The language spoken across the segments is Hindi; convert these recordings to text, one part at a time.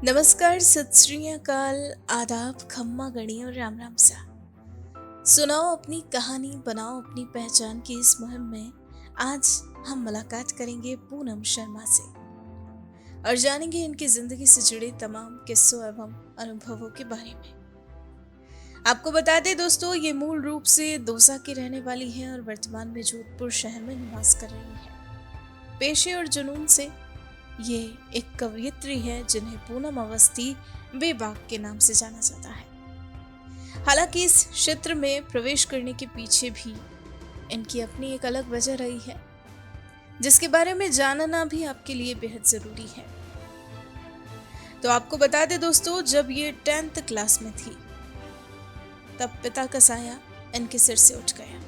नमस्कार, सत श्री अकाल, आदाब, खम्मा गणी और राम राम सा। सुनाओ अपनी कहानी, बनाओ अपनी पहचान की इस मुहिम में आज हम मुलाकात करेंगे पूनम शर्मा से और जानेंगे इनकी जिंदगी से जुड़े तमाम किस्सों एवं अनुभवों के बारे में। आपको बता दें दोस्तों, ये मूल रूप से दौसा की रहने वाली है और वर्तमान में जोधपुर शहर में निवास कर रही है। पेशे और जुनून से ये एक कवयित्री है जिन्हें पूनम अवस्थी बेबाक के नाम से जाना जाता है। हालांकि इस क्षेत्र में प्रवेश करने के पीछे भी इनकी अपनी एक अलग वजह रही है, जिसके बारे में जानना भी आपके लिए बेहद जरूरी है। तो आपको बता दें दोस्तों, जब ये 10th क्लास में थी तब पिता का साया इनके सिर से उठ गया।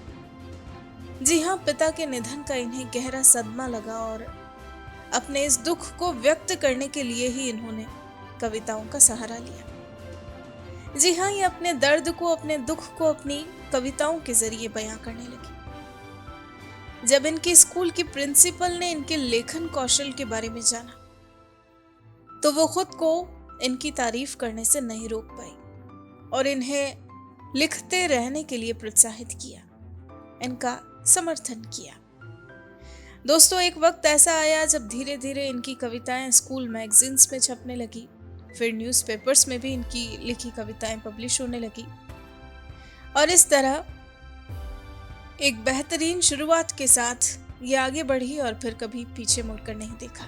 जी हाँ, पिता के निधन का इन्हें गहरा सदमा लगा और अपने इस दुख को व्यक्त करने के लिए ही इन्होंने कविताओं का सहारा लिया। जी हाँ, ये अपने दर्द को, अपने दुख को अपनी कविताओं के जरिए बयां करने लगी। जब इनके स्कूल की प्रिंसिपल ने इनके लेखन कौशल के बारे में जाना तो वो खुद को इनकी तारीफ करने से नहीं रोक पाई और इन्हें लिखते रहने के लिए प्रोत्साहित किया, इनका समर्थन किया। दोस्तों, एक वक्त ऐसा आया जब धीरे धीरे इनकी कविताएं स्कूल मैगजीन्स में छपने लगी, फिर न्यूज़पेपर्स में भी इनकी लिखी कविताएं पब्लिश होने लगी और इस तरह एक बेहतरीन शुरुआत के साथ ये आगे बढ़ी और फिर कभी पीछे मुड़कर नहीं देखा।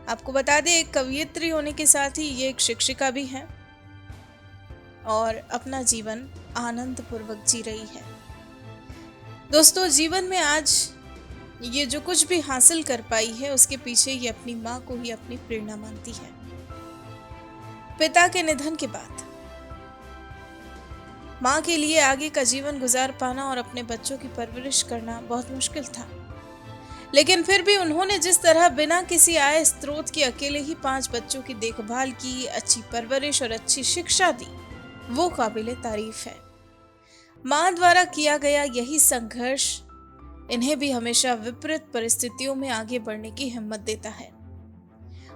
आपको बता दें, एक कवयित्री होने के साथ ही ये एक शिक्षिका भी है और अपना जीवन आनंद पूर्वक जी रही है। दोस्तों, जीवन में आज ये जो कुछ भी हासिल कर पाई है उसके पीछे ये अपनी माँ को ही अपनी प्रेरणा मानती है। पिता के निधन के बाद माँ के लिए आगे का जीवन गुजार पाना और अपने बच्चों की परवरिश करना बहुत मुश्किल था, लेकिन फिर भी उन्होंने जिस तरह बिना किसी आय स्रोत के अकेले ही 5 बच्चों की देखभाल की, अच्छी परवरिश और अच्छी शिक्षा दी, वो काबिले तारीफ है। माँ द्वारा किया गया यही संघर्ष इन्हें भी हमेशा विपरीत परिस्थितियों में आगे बढ़ने की हिम्मत देता है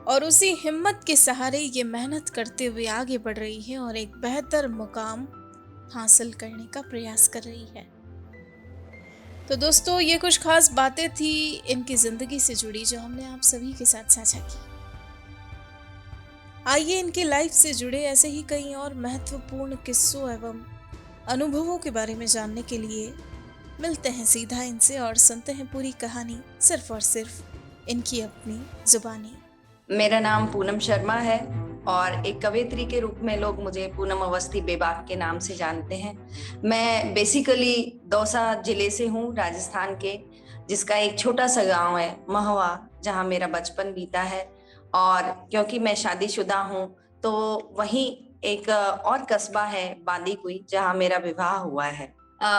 और उसी हिम्मत के सहारे ये मेहनत करते हुए आगे बढ़ रही है और एक बेहतर मुकाम हासिल करने का प्रयास कर रही है। तो दोस्तों, ये कुछ खास बातें थी इनकी जिंदगी से जुड़ी जो हमने आप सभी के साथ साझा की। आइए इनकी लाइफ से जुड़े ऐसे ही कई और महत्वपूर्ण किस्सों एवं अनुभवों के बारे में जानने के लिए मिलते हैं सीधा इनसे और सुनते हैं पूरी कहानी सिर्फ और सिर्फ इनकी अपनी जुबानी। मेरा नाम पूनम शर्मा है और एक कवयित्री के रूप में लोग मुझे पूनम अवस्थी बेबाक के नाम से जानते हैं। मैं बेसिकली दौसा जिले से हूँ, राजस्थान के, जिसका एक छोटा सा गांव है महवा, जहाँ मेरा बचपन बीता है। और क्योंकि मैं शादीशुदा हूँ तो वहीं एक और कस्बा है बांदीकुई, जहाँ मेरा विवाह हुआ है।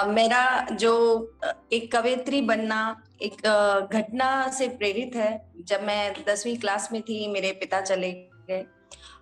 मेरा जो एक कवयित्री बनना एक घटना से प्रेरित है। जब मैं 10वीं क्लास में थी, मेरे पिता चले गए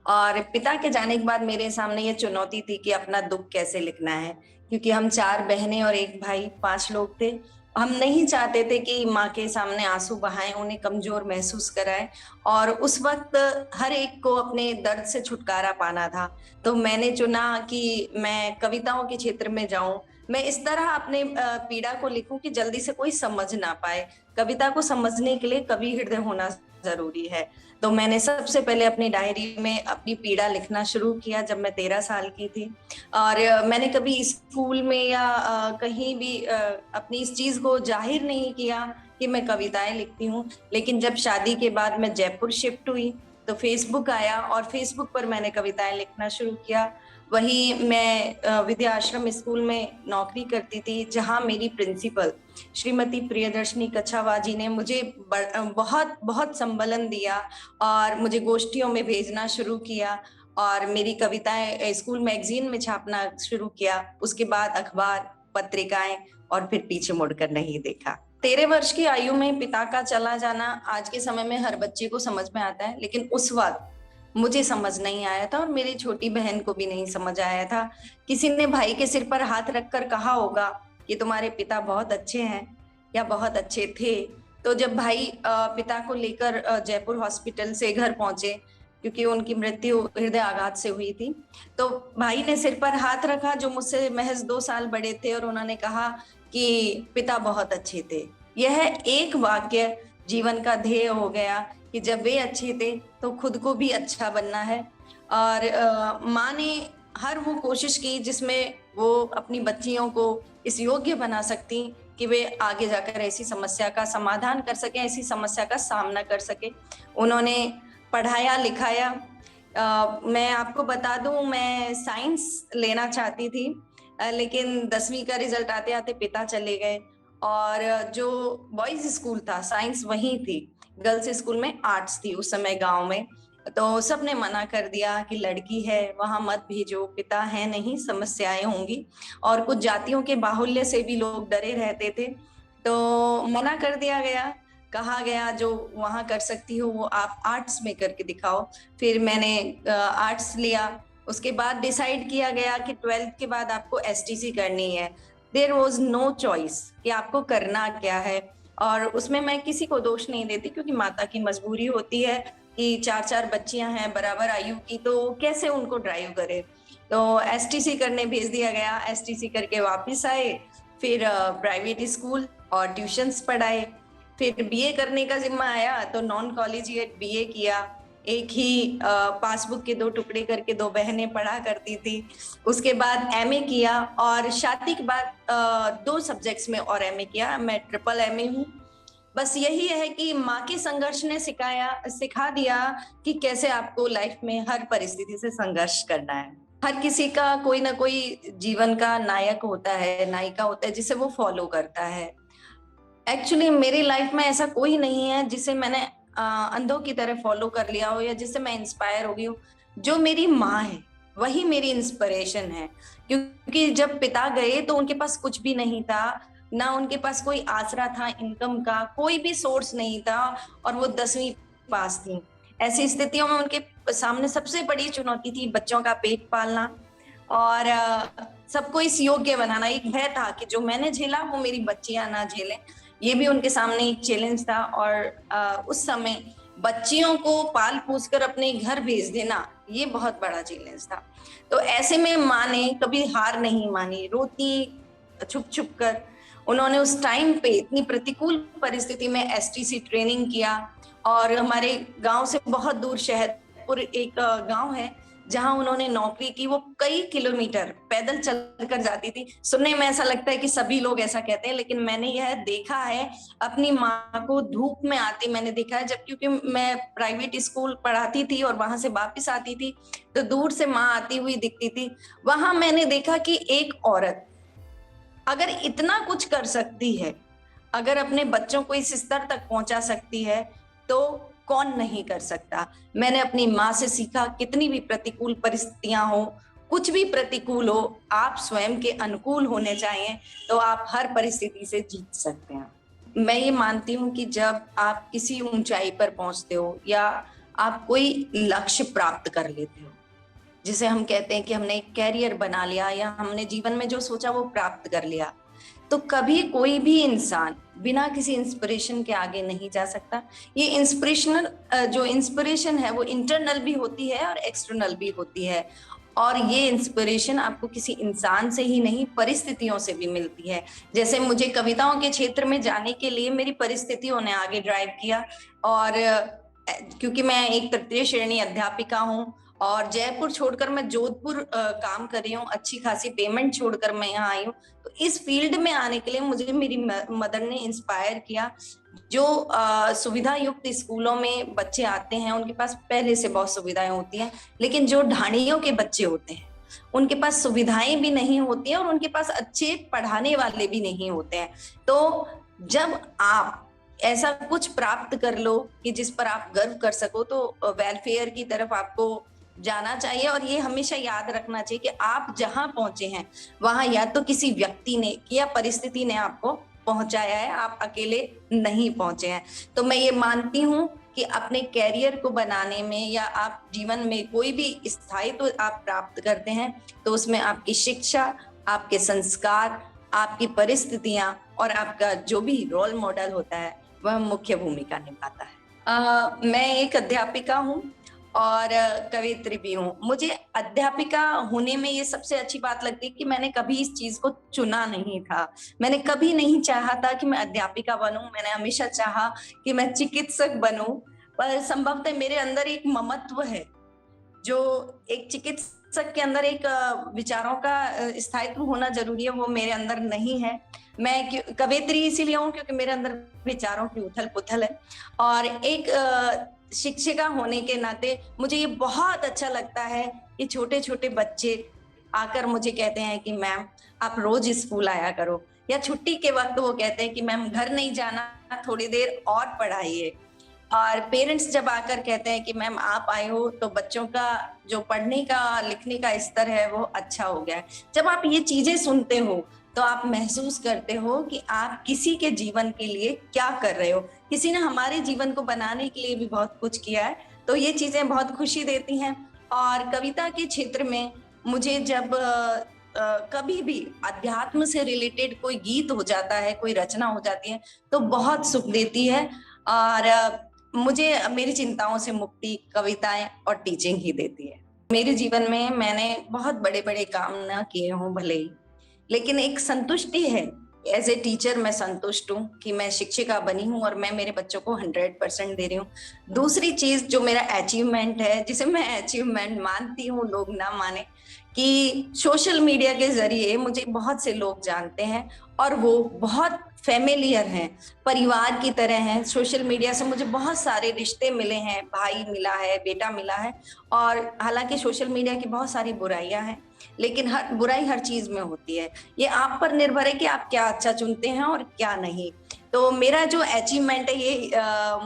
और पिता के जाने के बाद मेरे सामने ये चुनौती थी कि अपना दुख कैसे लिखना है, क्योंकि हम 4 बहनें और एक भाई, 5 लोग थे। हम नहीं चाहते थे कि माँ के सामने आंसू बहाएं, उन्हें कमजोर महसूस कराएं और उस वक्त हर एक को अपने दर्द से छुटकारा पाना था। तो मैंने चुना कि मैं कविताओं के क्षेत्र में जाऊं। मैं इस तरह अपने पीड़ा को लिखूं कि जल्दी से कोई समझ ना पाए। कविता को समझने के लिए कवि हृदय होना जरूरी है। तो मैंने सबसे पहले अपनी डायरी में अपनी पीड़ा लिखना शुरू किया जब मैं 13 साल की थी। और मैंने कभी स्कूल में या कहीं भी अपनी इस चीज को जाहिर नहीं किया कि मैं कविताएं लिखती हूँ। लेकिन जब शादी के बाद मैं जयपुर शिफ्ट हुई तो फेसबुक आया और फेसबुक पर मैंने कविताएं लिखना शुरू किया। वही मैं विद्या आश्रम स्कूल में नौकरी करती थी, जहां मेरी प्रिंसिपल श्रीमती प्रियदर्शनी कच्छावा जी ने मुझे बहुत बहुत संबलन दिया और मुझे गोष्ठियों में भेजना शुरू किया और मेरी कविताएं स्कूल मैगजीन में छापना शुरू किया। उसके बाद अखबार, पत्रिकाएं और फिर पीछे मुड़कर नहीं देखा। 13 वर्ष की आयु में पिता का चला जाना आज के समय में हर बच्चे को समझ में आता है, लेकिन उस वक्त मुझे समझ नहीं आया था और मेरी छोटी बहन को भी नहीं समझ आया था। किसी ने भाई के सिर पर हाथ रखकर कहा होगा कि तुम्हारे पिता बहुत अच्छे हैं या बहुत अच्छे थे। तो जब भाई पिता को लेकर जयपुर हॉस्पिटल से घर पहुंचे क्योंकि उनकी मृत्यु हृदय आघात से हुई थी। तो भाई ने सिर पर हाथ रखा, जो मुझसे महज 2 साल बड़े थे, और उन्होंने कहा कि पिता बहुत अच्छे थे। यह एक वाक्य जीवन का ध्येय हो गया कि जब वे अच्छे थे तो खुद को भी अच्छा बनना है। और माँ ने हर वो कोशिश की जिसमें वो अपनी बच्चियों को इस योग्य बना सकती कि वे आगे जाकर ऐसी समस्या का समाधान कर सकें, ऐसी समस्या का सामना कर सके। उन्होंने पढ़ाया लिखाया। मैं आपको बता दूं, मैं साइंस लेना चाहती थी, लेकिन 10वीं का रिजल्ट आते आते पिता चले गए। और जो बॉयज स्कूल था, साइंस वहीं थी, गर्ल्स स्कूल में आर्ट्स थी उस समय गांव में। तो सबने मना कर दिया कि लड़की है वहां मत भेजो, पिता है नहीं, समस्याएं होंगी। और कुछ जातियों के बाहुल्य से भी लोग डरे रहते थे, तो मना कर दिया गया। कहा गया जो वहां कर सकती हो वो आप आर्ट्स में करके दिखाओ। फिर मैंने आर्ट्स लिया। उसके बाद डिसाइड किया गया कि 12th के बाद आपको एसटीसी करनी है। देयर वॉज नो चॉइस कि आपको करना क्या है। और उसमें मैं किसी को दोष नहीं देती, क्योंकि माता की मजबूरी होती है कि 4 4 बच्चियां हैं बराबर आयु की, तो कैसे उनको ड्राइव करे। तो एसटीसी करने भेज दिया गया। एसटीसी करके वापस आए, फिर प्राइवेट स्कूल और ट्यूशंस पढ़ाए। फिर बीए करने का जिम्मा आया तो नॉन कॉलेजिएट बीए किया। एक ही पासबुक के 2 टुकड़े करके 2 बहनें पढ़ा करती थी। उसके बाद एमए किया, और शादी के बाद 2 सब्जेक्ट्स में और एमए किया। मैं ट्रिपल एमए हूँ। बस यही है कि माँ के संघर्ष ने सिखा दिया कि कैसे आपको लाइफ में हर परिस्थिति से संघर्ष करना है। हर किसी का कोई ना कोई जीवन का नायक होता है, नायिका होता है, जिसे वो फॉलो करता है। एक्चुअली मेरी लाइफ में ऐसा कोई नहीं है जिसे मैंने अंधों की तरह फॉलो कर लिया हो या जिससे मैं इंस्पायर हो गई हूँ। जो मेरी माँ है वही मेरी इंस्पिरेशन है, क्योंकि जब पिता गए तो उनके पास कुछ भी नहीं था, ना उनके पास कोई आसरा था, इनकम का कोई भी सोर्स नहीं था, और वो 10वीं पास थी। ऐसी स्थितियों में उनके सामने सबसे बड़ी चुनौती थी बच्चों का पेट पालना और सबको इस योग्य बनाना। एक भय था कि जो मैंने झेला वो मेरी बच्चियां ना झेलें, ये भी उनके सामने एक चैलेंज था। और उस समय बच्चियों को पाल पोस कर अपने घर भेज देना ये बहुत बड़ा चैलेंज था। तो ऐसे में माँ ने कभी हार नहीं मानी, रोती छुप छुप कर। उन्होंने उस टाइम पे इतनी प्रतिकूल परिस्थिति में एसटीसी ट्रेनिंग किया, और हमारे गांव से बहुत दूर शहरपुर एक गांव है जहां उन्होंने नौकरी की। वो कई किलोमीटर पैदल चलकर जाती थी। सुनने में ऐसा लगता है कि सभी लोग ऐसा कहते हैं, लेकिन मैंने यह देखा है, अपनी माँ को धूप में आते मैंने देखा है। जब क्योंकि मैं प्राइवेट स्कूल पढ़ाती थी और वहां से वापस आती थी तो दूर से माँ आती हुई दिखती थी। वहां मैंने देखा कि एक औरत अगर इतना कुछ कर सकती है, अगर अपने बच्चों को इस स्तर तक पहुंचा सकती है, तो कौन नहीं कर सकता। मैंने अपनी माँ से सीखा, कितनी भी प्रतिकूल परिस्थितियां हो, कुछ भी प्रतिकूल हो, आप स्वयं के अनुकूल होने चाहिए, तो आप हर परिस्थिति से जीत सकते हैं। मैं ये मानती हूँ कि जब आप किसी ऊंचाई पर पहुंचते हो या आप कोई लक्ष्य प्राप्त कर लेते हो, जिसे हम कहते हैं कि हमने एक कैरियर बना लिया या हमने जीवन में जो सोचा वो प्राप्त कर लिया, तो कभी कोई भी इंसान बिना किसी इंस्पिरेशन के आगे नहीं जा सकता। ये जो इंस्पिरेशन है वो इंटरनल भी होती है और एक्सटर्नल भी होती है। और ये इंस्पिरेशन आपको किसी इंसान से ही नहीं, परिस्थितियों से भी मिलती है। जैसे मुझे कविताओं के क्षेत्र में जाने के लिए मेरी परिस्थितियों ने आगे ड्राइव किया। और क्योंकि मैं एक तृतीय श्रेणी अध्यापिका हूँ और जयपुर छोड़कर मैं जोधपुर काम कर रही हूँ, अच्छी खासी पेमेंट छोड़कर मैं यहाँ आई हूँ, तो इस फील्ड में आने के लिए मुझे मेरी मदर ने इंस्पायर किया। जो सुविधा युक्त स्कूलों में बच्चे आते हैं उनके पास पहले से बहुत सुविधाएं होती हैं, लेकिन जो ढाणियों के बच्चे होते हैं उनके पास सुविधाएं भी नहीं होती हैं और उनके पास अच्छे पढ़ाने वाले भी नहीं होते हैं। तो जब आप ऐसा कुछ प्राप्त कर लो कि जिस पर आप गर्व कर सको, तो वेलफेयर की तरफ आपको जाना चाहिए। और ये हमेशा याद रखना चाहिए कि आप जहां पहुंचे हैं वहां या तो किसी व्यक्ति ने या परिस्थिति ने आपको पहुंचाया है, आप अकेले नहीं पहुंचे हैं। तो मैं ये मानती हूं कि अपने कैरियर को बनाने में या आप जीवन में कोई भी स्थायित्व तो आप प्राप्त करते हैं, तो उसमें आपकी शिक्षा, आपके संस्कार, आपकी परिस्थितियां और आपका जो भी रोल मॉडल होता है वह मुख्य भूमिका निभाता है। मैं एक अध्यापिका हूँ और कवियत्री भी हूँ। मुझे अध्यापिका होने में ये सबसे अच्छी बात लगती है कि मैंने कभी इस चीज को चुना नहीं था। मैंने कभी नहीं चाहा था कि मैं अध्यापिका बनूं। मैंने हमेशा चाहा कि मैं चिकित्सक बनूं। पर संभवतः मेरे अंदर एक ममत्व है, जो एक चिकित्सक के अंदर एक विचारों का स्थायित्व होना जरूरी है, वो मेरे अंदर नहीं है। मैं कवियत्री इसीलिए हूँ क्योंकि मेरे अंदर विचारों की उथल पुथल है। और एक शिक्षिका होने के नाते मुझे ये बहुत अच्छा लगता है कि छोटे छोटे बच्चे आकर मुझे कहते हैं कि मैम आप रोज स्कूल आया करो, या छुट्टी के वक्त वो कहते हैं कि मैम घर नहीं जाना, थोड़ी देर और पढ़ाइए। और पेरेंट्स जब आकर कहते हैं कि मैम आप आए हो तो बच्चों का जो पढ़ने का लिखने का स्तर है वो अच्छा हो गया है। जब आप ये चीजें सुनते हो तो आप महसूस करते हो कि आप किसी के जीवन के लिए क्या कर रहे हो। किसी ने हमारे जीवन को बनाने के लिए भी बहुत कुछ किया है, तो ये चीजें बहुत खुशी देती हैं। और कविता के क्षेत्र में मुझे जब कभी भी अध्यात्म से रिलेटेड कोई गीत हो जाता है, कोई रचना हो जाती है, तो बहुत सुख देती है। और मुझे मेरी चिंताओं से मुक्ति कविताएं और टीचिंग ही देती है। मेरे जीवन में मैंने बहुत बड़े बड़े काम ना किए हों भले ही, लेकिन एक संतुष्टि है। एज ए टीचर मैं संतुष्ट हूँ कि मैं शिक्षिका बनी हूँ और मैं मेरे बच्चों को 100% दे रही हूँ। दूसरी चीज जो मेरा अचीवमेंट है, जिसे मैं अचीवमेंट मानती हूँ, लोग ना माने, कि सोशल मीडिया के जरिए मुझे बहुत से लोग जानते हैं और वो बहुत फेमिलियर हैं, परिवार की तरह हैं। सोशल मीडिया से मुझे बहुत सारे रिश्ते मिले हैं, भाई मिला है, बेटा मिला है। और हालांकि सोशल मीडिया की बहुत सारी बुराइयां हैं, लेकिन हर बुराई हर चीज में होती है। ये आप पर निर्भर है कि आप क्या अच्छा चुनते हैं और क्या नहीं। तो मेरा जो अचीवमेंट है ये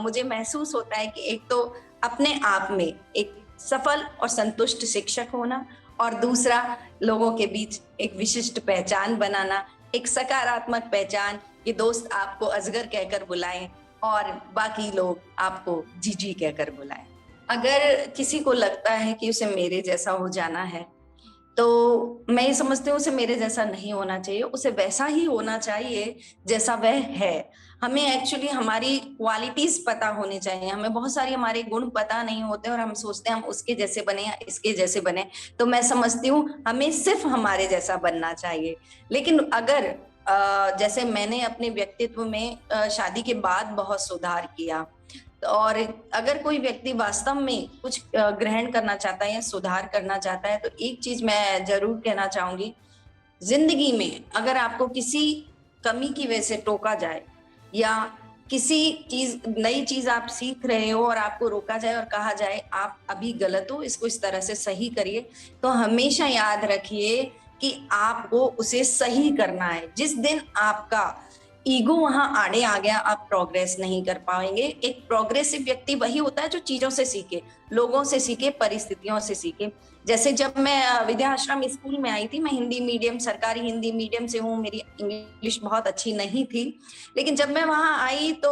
मुझे महसूस होता है कि एक तो अपने आप में एक सफल और संतुष्ट शिक्षक होना, और दूसरा लोगों के बीच एक विशिष्ट पहचान बनाना, एक सकारात्मक पहचान कि दोस्त आपको अजगर कहकर बुलाएं और बाकी लोग आपको जीजी कहकर बुलाएं। अगर किसी को लगता है कि उसे मेरे जैसा हो जाना है, तो मैं ये समझती हूँ उसे मेरे जैसा नहीं होना चाहिए, उसे वैसा ही होना चाहिए जैसा वह है। हमें एक्चुअली हमारी क्वालिटीज पता होनी चाहिए। हमें बहुत सारी हमारे गुण पता नहीं होते और हम सोचते हैं हम उसके जैसे बने या इसके जैसे बने। तो मैं समझती हूँ हमें सिर्फ हमारे जैसा बनना चाहिए। लेकिन अगर जैसे मैंने अपने व्यक्तित्व में शादी के बाद बहुत सुधार किया, और अगर कोई व्यक्ति वास्तव में कुछ ग्रहण करना चाहता है या सुधार करना चाहता है, तो एक चीज मैं जरूर कहना चाहूंगी, जिंदगी में अगर आपको किसी कमी की वजह से टोका जाए या किसी चीज नई चीज आप सीख रहे हो और आपको रोका जाए और कहा जाए आप अभी गलत हो, इसको इस तरह से सही करिए, तो हमेशा याद रखिए कि आपको उसे सही करना है। जिस दिन आपका ईगो वहां आड़े आ गया, आप प्रोग्रेस नहीं कर पाएंगे। एक प्रोग्रेसिव व्यक्ति वही होता है जो चीजों से सीखे, लोगों से सीखे, परिस्थितियों से सीखे। जैसे जब मैं विद्या आश्रम स्कूल में आई थी, मैं हिंदी मीडियम, सरकारी हिंदी मीडियम से हूँ, मेरी इंग्लिश बहुत अच्छी नहीं थी, लेकिन जब मैं वहां आई तो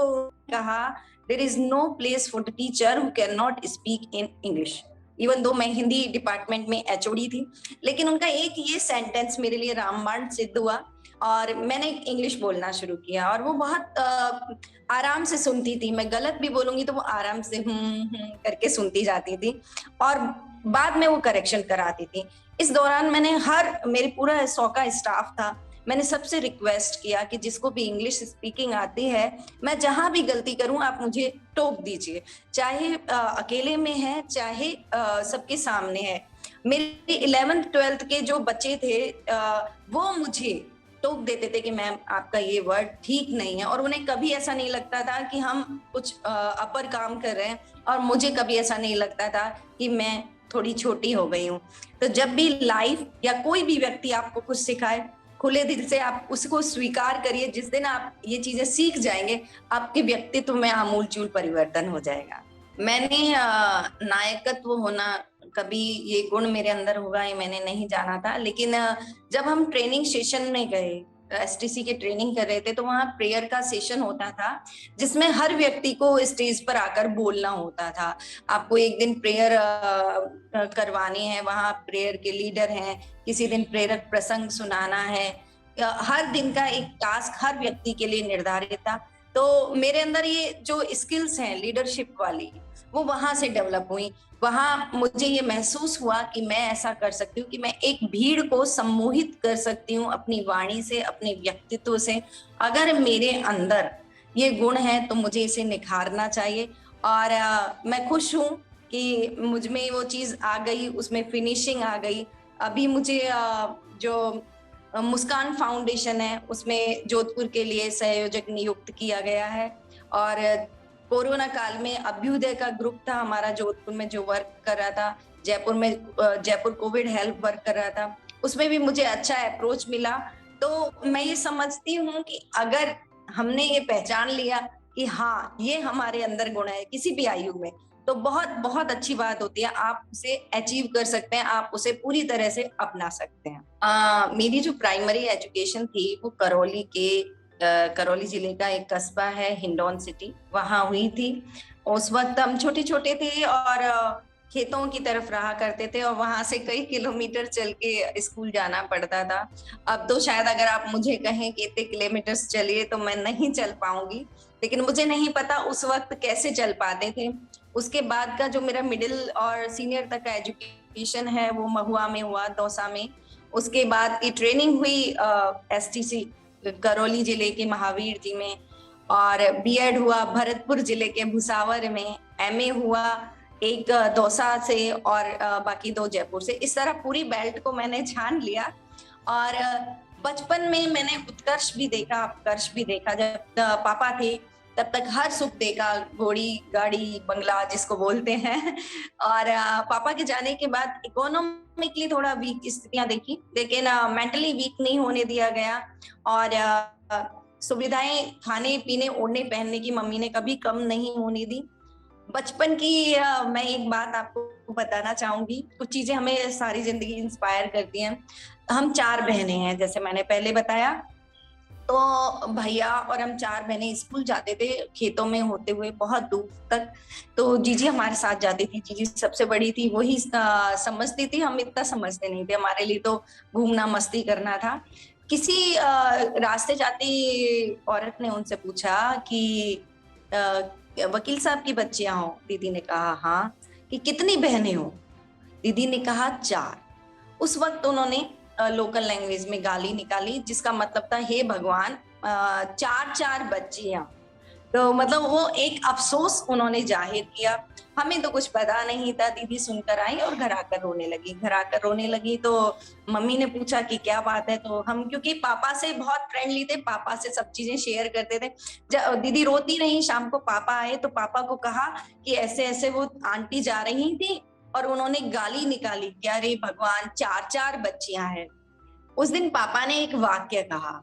कहा there is no place for the teacher who can not speak in English. Even though मैं हिंदी डिपार्टमेंट में एचओडी थी, लेकिन उनका एक ये सेंटेंस मेरे लिए रामबाण सिद्ध हुआ और मैंने इंग्लिश बोलना शुरू किया। और वो बहुत आराम से सुनती थी, मैं गलत भी बोलूंगी तो वो आराम से करके सुनती जाती थी और बाद में वो करेक्शन कराती थी। इस दौरान मैंने मेरे पूरा 100 का स्टाफ था, मैंने सबसे रिक्वेस्ट किया कि जिसको भी इंग्लिश स्पीकिंग आती है, मैं जहां भी गलती करूं आप मुझे टोक दीजिए, चाहे अकेले में है चाहे सबके सामने है। मेरे 11th 12th के जो बच्चे थे वो मुझे टोक देते थे कि मैम आपका ये वर्ड ठीक नहीं है, और उन्हें कभी ऐसा नहीं लगता था कि हम कुछ अपर काम कर रहे हैं, और मुझे कभी ऐसा नहीं लगता था कि मैं थोड़ी छोटी हो गई हूँ। तो जब भी लाइफ या कोई भी व्यक्ति आपको कुछ सिखाए, खुले दिल से आप उसको स्वीकार करिए। जिस दिन आप ये चीजें सीख जाएंगे, आपके व्यक्तित्व में आमूलचूल परिवर्तन हो जाएगा। मैंने नायकत्व होना, कभी ये गुण मेरे अंदर होगा ये मैंने नहीं जाना था, लेकिन जब हम ट्रेनिंग सेशन में गए, एसटीसी की ट्रेनिंग कर रहे थे, तो वहां प्रेयर का सेशन होता था जिसमें हर व्यक्ति को स्टेज पर आकर बोलना होता था। आपको एक दिन प्रेयर करवानी है, वहां प्रेयर के लीडर हैं, किसी दिन प्रेरक प्रसंग सुनाना है। हर दिन का एक टास्क हर व्यक्ति के लिए निर्धारित था। तो मेरे अंदर ये जो स्किल्स हैं लीडरशिप वाली, वो वहां से डेवलप हुई। वहां मुझे ये महसूस हुआ कि मैं ऐसा कर सकती हूँ कि मैं एक भीड़ को सम्मोहित कर सकती हूँ अपनी वाणी से, अपने व्यक्तित्व से। अगर मेरे अंदर ये गुण है तो मुझे इसे निखारना चाहिए। और मैं खुश हूँ कि मुझ में वो चीज आ गई, उसमें फिनिशिंग आ गई। अभी मुझे जो मुस्कान फाउंडेशन है उसमें जोधपुर के लिए संयोजक नियुक्त किया गया है। और कोरोना काल में अभ्युदय का ग्रुप था हमारा जोधपुर में जो वर्क कर रहा था, जयपुर में जयपुर कोविड हेल्प वर्क कर रहा था, उसमें भी मुझे अच्छा अप्रोच मिला। तो मैं ये समझती हूँ कि अगर हमने ये पहचान लिया कि हाँ ये हमारे अंदर गुण है किसी भी आयु में, तो बहुत बहुत अच्छी बात होती है। आप उसे अचीव कर सकते हैं, आप उसे पूरी तरह से अपना सकते हैं। मेरी जो प्राइमरी एजुकेशन थी वो करौली जिले का एक कस्बा है हिंडौन सिटी, वहां हुई थी। उस वक्त हम छोटे छोटे थे और खेतों की तरफ रहा करते थे और वहां से कई किलोमीटर चल के स्कूल जाना पड़ता था। अब तो शायद अगर आप मुझे कहें कि इतने किलोमीटर चलिए तो मैं नहीं चल पाऊंगी, लेकिन मुझे नहीं पता उस वक्त कैसे चल पाते थे। उसके बाद का जो मेरा मिडिल और सीनियर तक का एजुकेशन है वो महुआ में हुआ, दौसा में। उसके बाद की ट्रेनिंग हुई एसटीसी करौली जिले के महावीर जी में, और बीएड हुआ भरतपुर जिले के भुसावर में, एमए हुआ एक दौसा से और बाकी 2 जयपुर से। इस तरह पूरी बेल्ट को मैंने छान लिया। और बचपन में मैंने उत्कर्ष भी देखा, अपकर्ष भी देखा। जब पापा थे तब तक हर सुख देखा, घोड़ी गाड़ी बंगला जिसको बोलते हैं। और पापा के जाने के बाद इकोनॉमिकली थोड़ा वीक स्थितियां देखी, लेकिन मेंटली वीक नहीं होने दिया गया। और सुविधाएं खाने पीने ओढ़ने पहनने की मम्मी ने कभी कम नहीं होने दी। बचपन की मैं एक बात आपको बताना चाहूंगी। कुछ चीजें हमें सारी जिंदगी इंस्पायर करती हैं। हम 4 बहनें हैं जैसे मैंने पहले बताया। तो भैया और हम 4 बहनें स्कूल जाते थे खेतों में होते हुए बहुत दूर तक। तो जीजी हमारे साथ जाती थी, जीजी सबसे बड़ी थी, वही समझती थी, हम इतना समझते नहीं थे। हमारे लिए तो घूमना मस्ती करना था। किसी रास्ते जाती औरत ने उनसे पूछा कि वकील साहब की बच्चियां हो? दीदी ने कहा हाँ। कि कितनी बहनें हो? दीदी ने कहा 4। उस वक्त उन्होंने लोकल लैंग्वेज में गाली निकाली जिसका मतलब था हे भगवान, 4 बच्चियां। तो मतलब वो एक अफसोस उन्होंने जाहिर किया। हमें तो कुछ पता नहीं था। दीदी सुनकर आई और घर आकर रोने लगी। घर आकर रोने लगी तो मम्मी ने पूछा कि क्या बात है। तो हम क्योंकि पापा से बहुत फ्रेंडली थे, पापा से सब चीजें शेयर करते थे। दीदी रोती रही। शाम को पापा आए तो पापा को कहा कि ऐसे ऐसे वो आंटी जा रही थी और उन्होंने गाली निकाली कि अरे भगवान, 4 बच्चियां हैं। उस दिन पापा ने एक वाक्य कहा।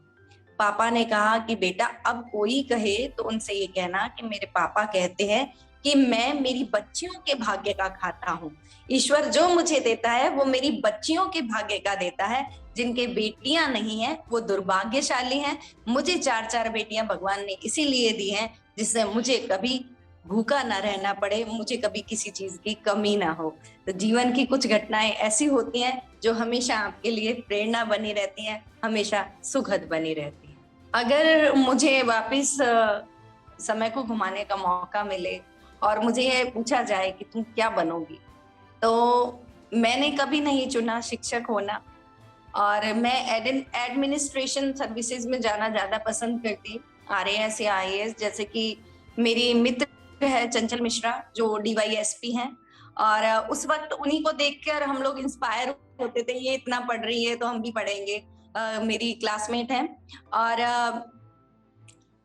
पापा ने कहा कि बेटा अब कोई कहे तो उनसे ये कहना कि मेरे पापा कहते हैं कि मैं मेरी बच्चियों के भाग्य का खाता हूँ। ईश्वर जो मुझे देता है वो मेरी बच्चियों के भाग्य का देता है। जिनके बेटियां नहीं है वो दुर्भाग्यशाली हैं। मुझे 4 बेटियां भगवान ने इसीलिए दी हैं जिससे मुझे कभी भूखा ना रहना पड़े, मुझे कभी किसी चीज की कमी ना हो। तो जीवन की कुछ घटनाएं ऐसी होती हैं जो हमेशा आपके लिए प्रेरणा बनी रहती हैं, हमेशा सुखद बनी रहती हैं। अगर मुझे वापस समय को घुमाने का मौका मिले और मुझे ये पूछा जाए कि तुम क्या बनोगी, तो मैंने कभी नहीं चुना शिक्षक होना। और मैं एडमिनिस्ट्रेशन सर्विसेज में जाना ज्यादा पसंद करती, आरएएस या आईएएस। जैसे कि मेरी मित्र है चंचल मिश्रा जो डीवाईएसपी हैं, और उस वक्त उन्हीं को देखकर हम लोग इंस्पायर होते थे, ये इतना पढ़ रही है तो हम भी पढ़ेंगे। मेरी क्लासमेट हैं। और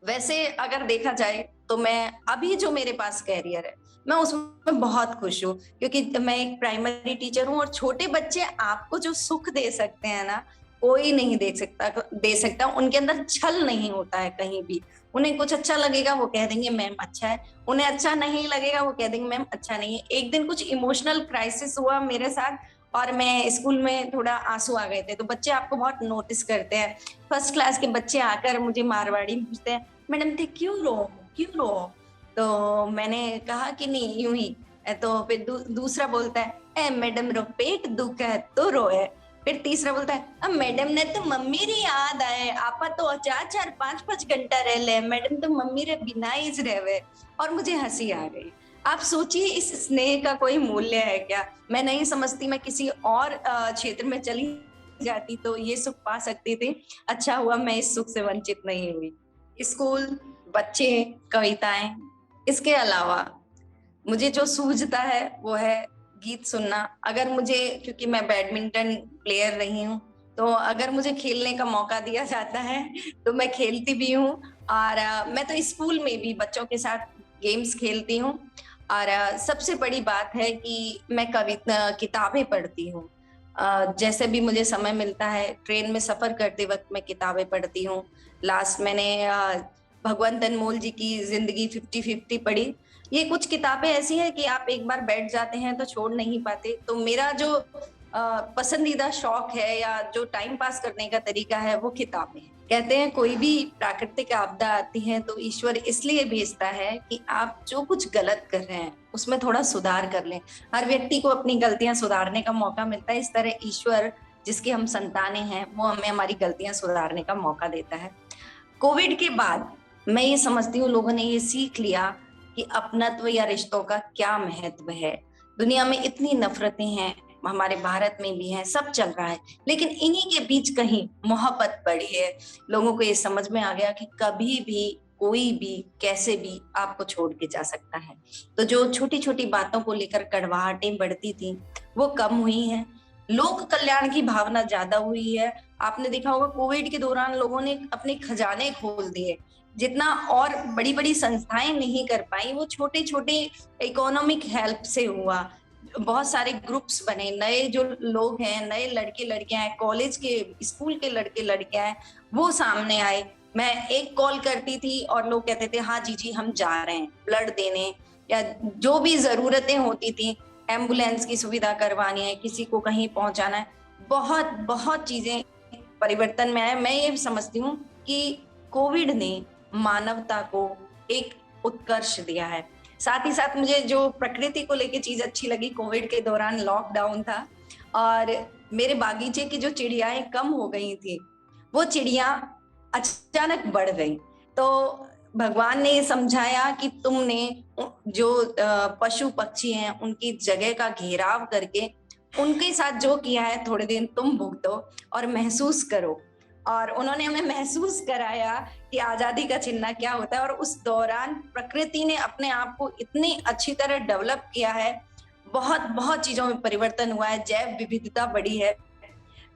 वैसे अगर देखा जाए तो मैं अभी जो मेरे पास कैरियर है मैं उसमें बहुत खुश हूँ, क्योंकि मैं एक प्राइमरी टीचर हूँ। और छोटे बच्चे आपको जो सुख दे सकते हैं ना, कोई नहीं दे सकता। उनके अंदर छल नहीं होता है कहीं भी। उन्हें कुछ अच्छा लगेगा वो कह देंगे मैम अच्छा है, उन्हें अच्छा नहीं लगेगा वो कह देंगे मैम अच्छा नहीं है। एक दिन कुछ इमोशनल क्राइसिस हुआ मेरे साथ और मैं स्कूल में थोड़ा आंसू आ गए थे। तो बच्चे आपको बहुत नोटिस करते हैं। फर्स्ट क्लास के बच्चे आकर मुझे मारवाड़ी पूछते हैं मैडम थे क्यों रो, क्यों रो? तो मैंने कहा कि नहीं यूं ही। तो फिर दूसरा बोलता है ए मैडम रो पेट दुख है तो रोए। फिर तीसरा बोलता है, अब मैडम ने तो मम्मी री याद आए, आपा तो 4-4 5-5 घंटा रह ले, मैडम तो मम्मी रे बिना ही रहे। और मुझे हंसी आ गई। आप सोचिए इस स्नेह का कोई मूल्य है क्या? मैं नहीं समझती, मैं किसी और क्षेत्र में चली जाती तो ये सुख पा सकती थी। अच्छा हुआ मैं इस सुख से वंचित नहीं हुई। स्कूल, बच्चे, कविताएं, इसके अलावा मुझे जो सूझता है वो है गीत सुनना। अगर मुझे, क्योंकि मैं बैडमिंटन प्लेयर रही हूँ, तो अगर मुझे खेलने का मौका दिया जाता है तो मैं खेलती भी हूँ। और मैं तो स्कूल में भी बच्चों के साथ गेम्स खेलती हूँ। और सबसे बड़ी बात है कि मैं कविता किताबें पढ़ती हूँ। जैसे भी मुझे समय मिलता है, ट्रेन में सफर करते वक्त मैं किताबें पढ़ती हूँ। लास्ट मैंने भगवंत अनमोल जी की जिंदगी 50-50 पढ़ी। ये कुछ किताबें ऐसी हैं कि आप एक बार बैठ जाते हैं तो छोड़ नहीं पाते। तो मेरा जो पसंदीदा शौक है या जो टाइम पास करने का तरीका है वो किताबें हैं। कहते हैं कोई भी प्राकृतिक आपदा आती है तो ईश्वर इसलिए भेजता है कि आप जो कुछ गलत कर रहे हैं उसमें थोड़ा सुधार कर लें। हर व्यक्ति को अपनी गलतियां सुधारने का मौका मिलता है। इस तरह ईश्वर, जिसके हम संतानें हैं, वो हमें हमारी गलतियां सुधारने का मौका देता है। कोविड के बाद मैं ये समझती हूँ लोगों ने ये सीख लिया कि अपनत्व या रिश्तों का क्या महत्व है। दुनिया में इतनी नफरतें हैं, हमारे भारत में भी है, सब चल रहा है, लेकिन इन्हीं के बीच कहीं मोहब्बत बढ़ी है। लोगों को ये समझ में आ गया कि कभी भी कोई भी कैसे भी आपको छोड़ के जा सकता है। तो जो छोटी छोटी बातों को लेकर कड़वाहटें बढ़ती थी वो कम हुई हैं। लोक कल्याण की भावना ज्यादा हुई है। आपने देखा होगा कोविड के दौरान लोगों ने अपने खजाने खोल दिए। जितना और बड़ी बड़ी संस्थाएं नहीं कर पाई, वो छोटे छोटे इकोनॉमिक हेल्प से हुआ। बहुत सारे ग्रुप्स बने, नए जो लोग हैं, नए लड़के लड़कियां हैं, कॉलेज के स्कूल के लड़के लड़कियां हैं, वो सामने आए। मैं एक कॉल करती थी और लोग कहते थे हाँ जी जी हम जा रहे हैं ब्लड देने, या जो भी जरूरतें होती थी, एम्बुलेंस की सुविधा करवानी है, किसी को कहीं पहुंचाना है, बहुत बहुत चीजें परिवर्तन में आए। मैं ये समझती हूँ कि कोविड ने मानवता को एक उत्कर्ष दिया है। साथ ही साथ मुझे जो प्रकृति को लेके चीज अच्छी लगी, कोविड के दौरान लॉकडाउन था और मेरे बागीचे की जो चिड़ियाएं कम हो गई थी, वो चिड़िया अचानक बढ़ गई। तो भगवान ने ये समझाया कि तुमने जो पशु पक्षी हैं उनकी जगह का घेराव करके उनके साथ जो किया है, थोड़े दिन तुम भुगतो और महसूस करो। और उन्होंने हमें महसूस कराया कि आजादी का चिन्ह क्या होता है। और उस दौरान प्रकृति ने अपने आप को इतनी अच्छी तरह डेवलप किया है, बहुत बहुत चीजों में परिवर्तन हुआ है, जैव विविधता बढ़ी है।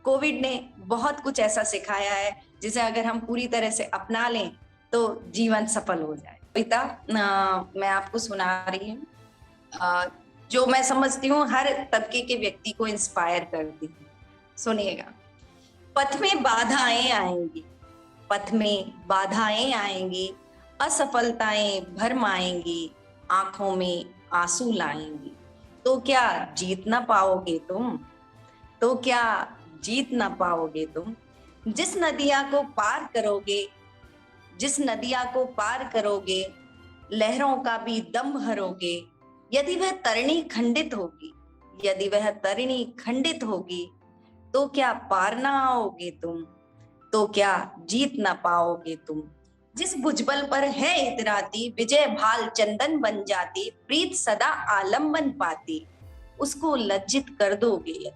कोविड ने बहुत कुछ ऐसा सिखाया है जिसे अगर हम पूरी तरह से अपना लें तो जीवन सफल हो जाए। कविता मैं आपको सुना रही हूँ, जो मैं समझती हूँ हर तबके के व्यक्ति को इंस्पायर करती है। सुनिएगा। पथ में बाधाएं आएंगी, पथ में बाधाएं आएंगी, असफलताएं भरमाएंगी, आंखों में आंसू लाएंगी। तो क्या जीत ना पाओगे तुम? तो क्या जीत ना पाओगे तुम? जिस नदिया को पार करोगे, जिस नदिया को पार करोगे, लहरों का भी दम भरोगे। यदि वह तरिणी खंडित होगी, यदि वह तरिणी खंडित होगी, तो क्या पार ना आओगे तुम? तो क्या जीत ना पाओगे तुम? जिस भुजबल पर है इतराती, विजय भाल चंदन बन जाती, प्रीत सदा आलम्बन पाती। उसको लज्जित कर दोगे यदि,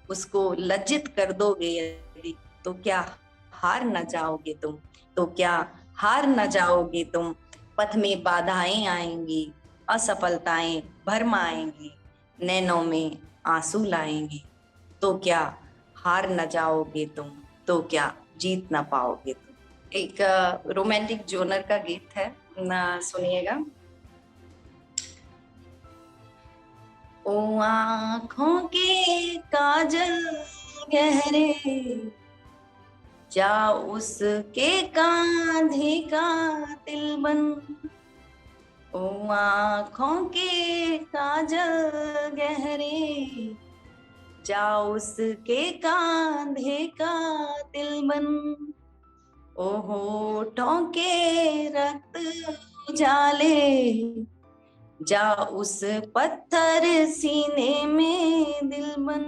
उसको लज्जित कर दोगे यदि, तो क्या हार न जाओगे तुम? तो क्या हार न जाओगे तुम? पथ में बाधाएं आएंगी, असफलताएं भरमाएंगी, नैनों में आंसू लाएंगी। तो क्या हार न जाओगे तुम? तो क्या जीत ना पाओगे तुम? एक रोमांटिक जोनर का गीत है ना, सुनिएगा। ओ आँखों के काजल गहरे, जा उसके कांधे का तिल बन। ओ आँखों के काजल गहरे, जा उसके कांधे का तिल बन। ओ होठों के रक्त उजाले, जा उस पत्थर सीने में दिल बन।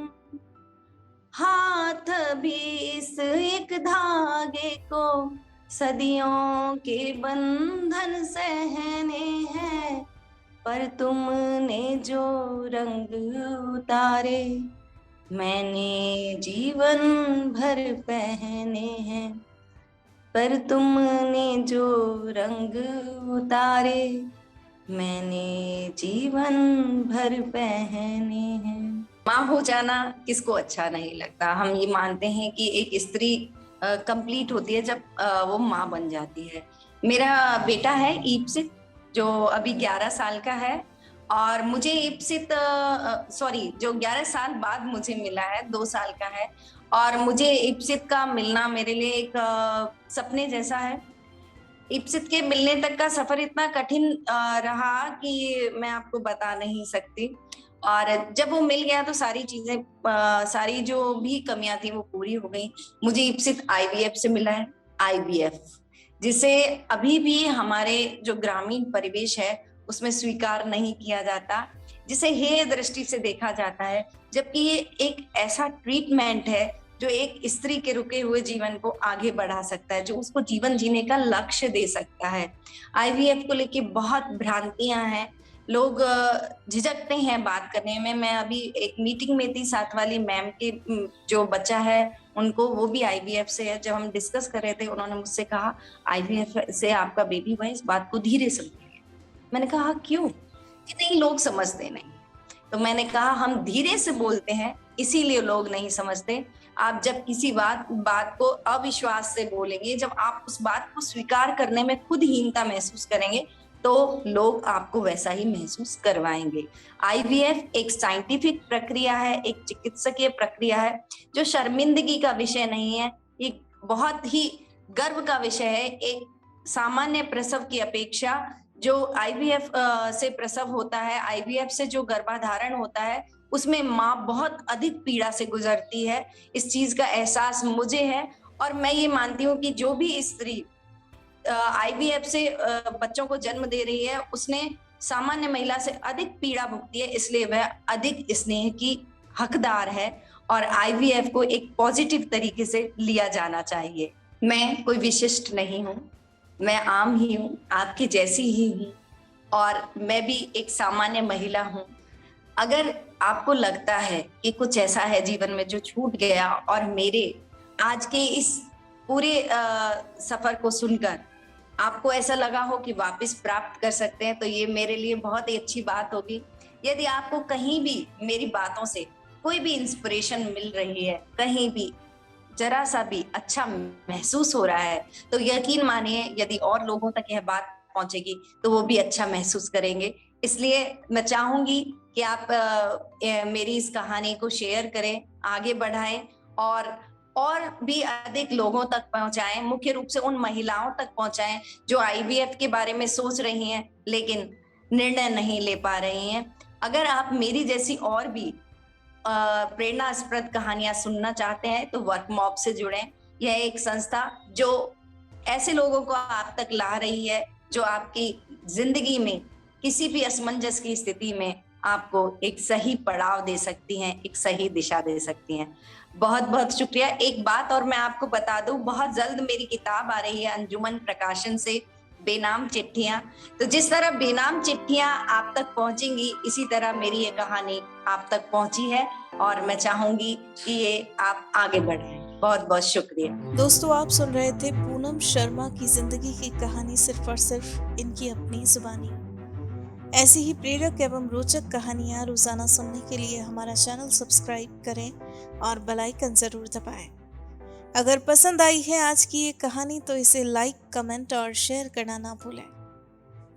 हाथ भी इस एक धागे को सदियों के बंधन सहने हैं, पर तुमने जो रंग उतारे मैंने जीवन भर पहने हैं, पर तुमने जो रंग उतारे मैंने जीवन भर पहने हैं। माँ हो जाना किसको अच्छा नहीं लगता। हम ये मानते हैं कि एक स्त्री कंप्लीट होती है जब वो माँ बन जाती है। मेरा बेटा है ईप्सित, जो अभी 11 साल का है, और मुझे ईप्सित जो 11 साल बाद मुझे मिला है, 2 साल का है, और मुझे ईप्सित का मिलना मेरे लिए एक सपने जैसा है। इप्सित के मिलने तक का सफर इतना कठिन रहा कि मैं आपको बता नहीं सकती। और जब वो मिल गया तो सारी चीजें सारी जो भी कमियां थी वो पूरी हो गई। मुझे इप्सित आईवीएफ से मिला है, आईवीएफ जिसे अभी भी हमारे जो ग्रामीण परिवेश है उसमें स्वीकार नहीं किया जाता, जिसे हेय दृष्टि से देखा जाता है, जबकि ये एक ऐसा ट्रीटमेंट है जो एक स्त्री के रुके हुए जीवन को आगे बढ़ा सकता है, जो उसको जीवन जीने का लक्ष्य दे सकता है। आईवीएफ को लेके बहुत भ्रांतियां हैं, लोग झिझकते हैं बात करने में। मैं अभी एक मीटिंग में थी, साथ वाली मैम के जो बच्चा है उनको, वो भी आईवीएफ से है। जब हम डिस्कस कर रहे थे उन्होंने मुझसे कहा आईवीएफ से आपका बेबी हुआ है, इस बात को धीरे से बोलिए। मैंने कहा क्यों? कि नहीं, लोग समझते नहीं। तो मैंने कहा हम धीरे से बोलते हैं इसीलिए लोग नहीं समझते। आप जब किसी बात को अविश्वास से बोलेंगे, जब आप उस बात को स्वीकार करने में खुद हीनता महसूस करेंगे, तो लोग आपको वैसा ही महसूस करवाएंगे। आईवीएफ एक साइंटिफिक प्रक्रिया है, एक चिकित्सकीय प्रक्रिया है, जो शर्मिंदगी का विषय नहीं है। एक बहुत ही गर्व का विषय है। एक सामान्य प्रसव की अपेक्षा जो आईवीएफ से प्रसव होता है, आईवीएफ से जो गर्भाधारण होता है, उसमें माँ बहुत अधिक पीड़ा से गुजरती है। इस चीज का एहसास मुझे है, और मैं ये मानती हूँ कि जो भी स्त्री आईवीएफ से बच्चों को जन्म दे रही है, उसने सामान्य महिला से अधिक पीड़ा भुगती है, इसलिए वह अधिक स्नेह की हकदार है, और आईवीएफ को एक पॉजिटिव तरीके से लिया जाना चाहिए। मैं कोई विशिष्ट नहीं हूँ, मैं आम ही हूँ, आपकी जैसी ही हूँ, और मैं भी एक सामान्य महिला हूँ। अगर आपको लगता है कि कुछ ऐसा है जीवन में जो छूट गया, और मेरे आज के इस पूरे सफर को सुनकर आपको ऐसा लगा हो कि वापस प्राप्त कर सकते हैं, तो ये मेरे लिए बहुत ही अच्छी बात होगी। यदि आपको कहीं भी मेरी बातों से कोई भी इंस्पिरेशन मिल रही है, कहीं भी जरा सा भी अच्छा महसूस हो रहा है, तो यकीन मानिए यदि और लोगों तक यह बात पहुंचेगी तो वो भी अच्छा महसूस करेंगे। इसलिए मैं चाहूंगी कि आप मेरी इस कहानी को शेयर करें, आगे बढ़ाएं, और भी अधिक लोगों तक पहुंचाएं, मुख्य रूप से उन महिलाओं तक पहुंचाएं जो आईवीएफ के बारे में सोच रही हैं लेकिन निर्णय नहीं ले पा रही हैं। अगर आप मेरी जैसी और भी प्रेरणास्पद कहानियां सुनना चाहते हैं तो वर्कमॉप से जुड़ें। यह एक संस्था जो ऐसे लोगों को आप तक ला रही है जो आपकी जिंदगी में किसी भी असमंजस की स्थिति में आपको एक सही पड़ाव दे सकती हैं, एक सही दिशा दे सकती हैं। बहुत बहुत शुक्रिया। एक बात और मैं आपको बता दूं, बहुत जल्द मेरी किताब आ रही है अंजुमन प्रकाशन से, बेनाम चिट्ठियां। तो जिस तरह बेनाम चिट्ठियां आप तक पहुंचेंगी, इसी तरह मेरी ये कहानी आप तक पहुंची है, और मैं चाहूंगी कि ये आप आगे बढ़ें। बहुत बहुत शुक्रिया। दोस्तों, आप सुन रहे थे पूनम शर्मा की जिंदगी की कहानी, सिर्फ और सिर्फ इनकी अपनी जुबानी। ऐसी ही प्रेरक एवं रोचक कहानियां रोजाना सुनने के लिए हमारा चैनल सब्सक्राइब करें और बेल आइकन जरूर दबाएं। अगर पसंद आई है आज की ये कहानी तो इसे लाइक, कमेंट और शेयर करना ना भूलें।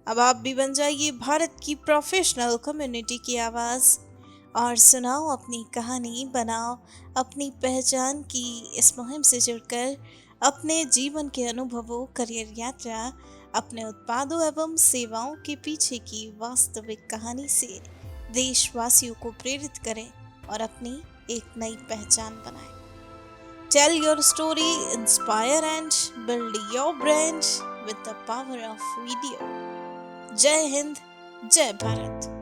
अब आप भी बन जाइए भारत की प्रोफेशनल कम्युनिटी की आवाज़ और सुनाओ अपनी कहानी, बनाओ अपनी पहचान की इस मुहिम से जुड़कर अपने जीवन के अनुभवों, करियर यात्रा, अपने उत्पादों एवं सेवाओं के पीछे की वास्तविक कहानी से देशवासियों को प्रेरित करें और अपनी एक नई पहचान बनाएं। Tell your story, inspire and build your brand with the power of video. जय हिंद, जय भारत।